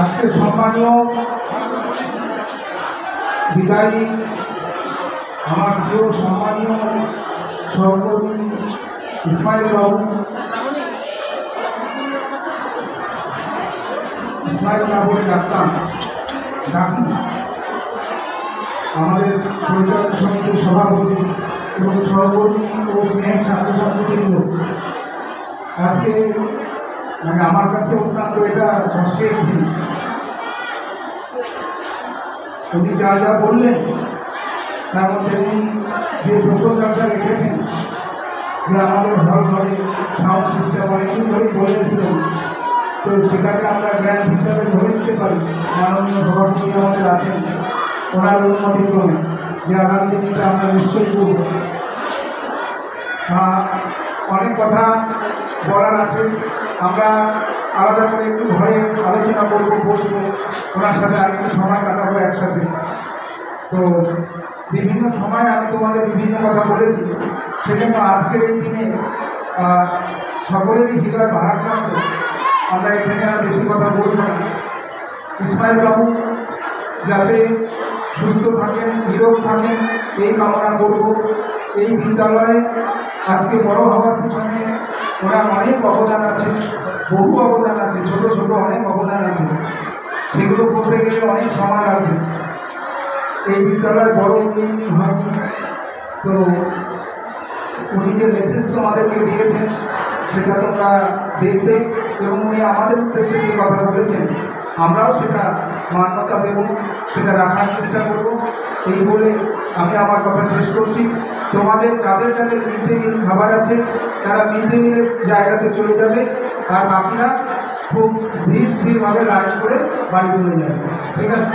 আজকে সম্মানীয় বিদায়ী আমার প্রিয় সম্মানীয় সহকর্মী ইসমাইল বাবু ডাক্তার আমাদের পরিচালক সমিতির সভাপতি এবং সহকর্মী ও স্নেহ ছাত্রছাত্রীবৃন্দ, আজকে আমার কাছে অত্যন্ত এটা কষ্টের দিন। উনি যা যা বললেন তার মধ্যে উনি যে প্রপোজালটা রেখেছেন যে আমাদের হল ঘরে সাউন্ড সিস্টেম অনেকদিন ধরেই বলে এসেছেন, তো সেটাকে আমরা গ্র্যান্ড হিসাবে ধরে নিতে পারি। মাননীয় সভাপতি আমাদের আছেন, ওনার অনুমতি ক্রমে যে আগামী দিনটা আমরা নিশ্চয়ই করব। অনেক কথা বলার আছে, আমরা আলাদা করে একটু ঘরে আলোচনা করবো, বসবো, ওনার সাথে আরেকটু সময় কাটাবো একসাথে। তো বিভিন্ন সময় আমি তোমাদের বিভিন্ন কথা বলেছি, সেজন্য আজকের এই দিনে সকলেরই হৃদয় ভারাক্রান্ত, আমরা এখানে আর বেশি কথা বলব না। ইসমাইল বাবু যাতে সুস্থ থাকেন, নিরোগ থাকেন, এই কামনা করব। এই বিদ্যালয়ে আজকে বড় হওয়ার পিছনে ওনার অনেক অবদান আছে, বহু অবদান আছে, ছোট ছোট অনেক অবদান আছে, সেগুলো করতে গেলে অনেক সময় লাগবে। এই বিদ্যালয় বড় উন্নয়ন হয়নি, তো উনি যে মেসেজ তোমাদেরকে দিয়েছেন সেটা তোমরা দেখবে, এবং উনি আমাদের উদ্দেশ্যে যে কথা বলেছেন আমরাও সেটা মান্যতা দেব, সেটা রাখার চেষ্টা করব। এই বলে আমি আমার কথা শেষ করছি। তোমাদের যাদের যাদের মিড ডে মিল খাবার আছে তারা মিড ডে মিলের জায়গাতে চলে যাবে, আর বাকিরা খুব ধীর স্থিরভাবে লাইন করে বাড়ি চলে যাবে। ঠিক আছে?